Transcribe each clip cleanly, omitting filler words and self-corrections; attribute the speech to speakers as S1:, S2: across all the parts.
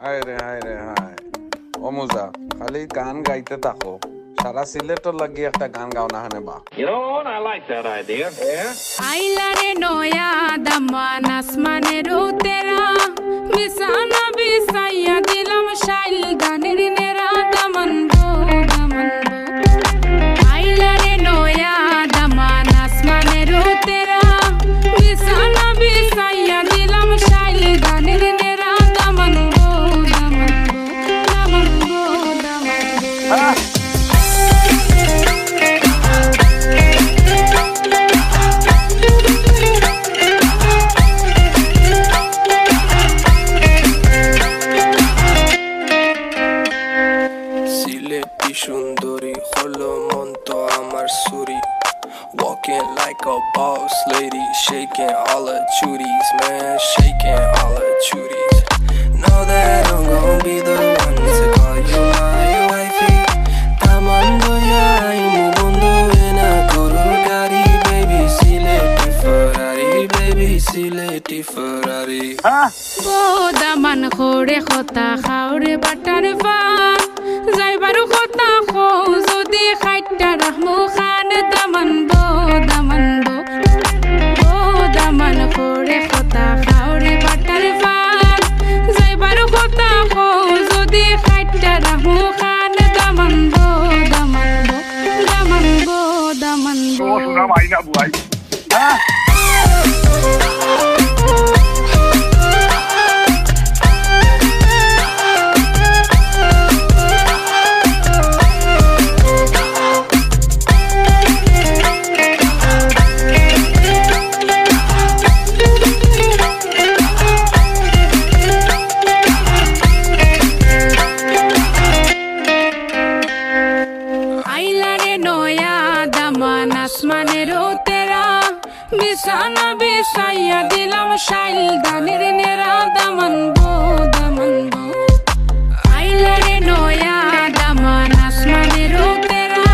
S1: হায় রে হায় রে হায় অমুজা খালি গান গাইতে থাকো সারা সিলেটর লাগি একটা গান গাও না হানে বা
S2: You know what? I like that idea. Yeah.
S3: আইলারে নয়া দামান আসমানের তেরা মিশানা বিসাইয়া দিলাম শাইল গানের নেরা দামান গো দামান গো আইলারে নয়া দামান আসমানের তেরা মিশানা বিসাইয়া দিলাম শাইল গানের নেরা দামান গো দামান গো দামান গো দামান গো
S4: সিলেটি সুন্দরী হলো মন তো আমার সুরি Walking like a boss lady, shaking all her chuties, man, shaking all her chuties. Know that I'm gon' be the one to call you my wifey. Tamando ya imu bondo ena korogari, baby Sileti Ferrari, baby Sileti Ferrari.
S3: O Daman খোরে খতা খাওরে butter fun যাইবারু খতা খো যদি খাইটা রাহমু খান দামান বো দামান খোরে খতা খাওরে butter fun যাইবারু খতা খো যদি খাইটা রাহমু খান দামান বো দামান বো দামান বো আসমানের তেরা বিছানা বিছাইয়া দিলাম শাইল গানের নেরা দামান গো আইলারে নয়া দামান আসমানের তেরা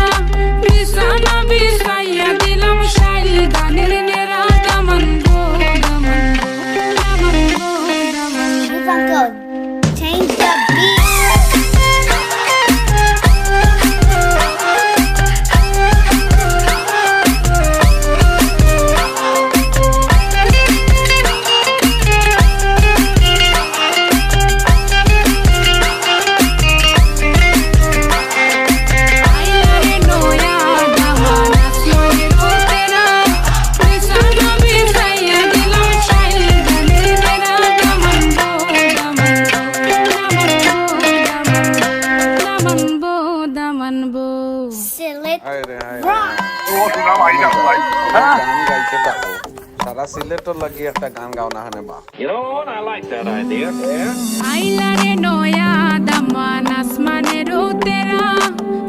S3: বিছানা বিছাইয়া দিলাম শাইল গানের নেরা দামান গো
S5: Uncle, change the beat.
S1: হায় রে হায় গান গাইতে থাকো সারা সিলেটর লাগি একটা গান গাও না হানে বা
S2: You know what? I like that idea. Yeah.
S3: আইলারে নয়া দামান আসমানের তেরা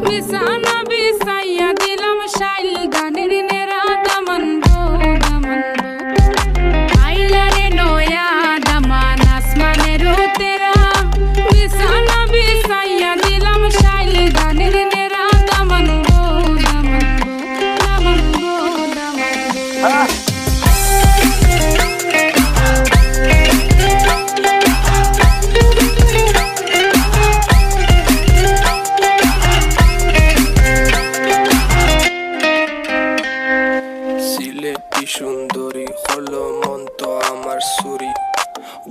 S3: মিশানা বিসাইয়া দিলাম শাইল গানের নেরা দামান গো আইলারে নয়া দামান আসমানের তেরা মিশানা বিসাইয়া দিলাম শাইল গানের নেরা দামান গো দামান গো
S4: সিলেটি সুন্দরী হলো মন তো আমার সুরি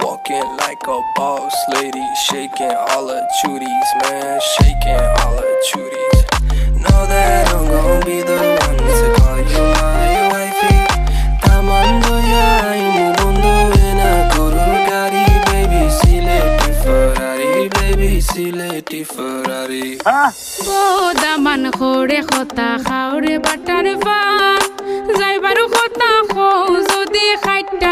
S4: Walking like a boss lady, shaking all her chuties, man, shaking all her chuties. Know that I'm gon' be the one to call you my wifey. Tamando ya imu bondo ena korogari, baby Sileti Ferrari, baby Sileti Ferrari.
S3: O Daman খোরে খতা খাওরে butter fun যাইবারু খতা খো যদি খাইটা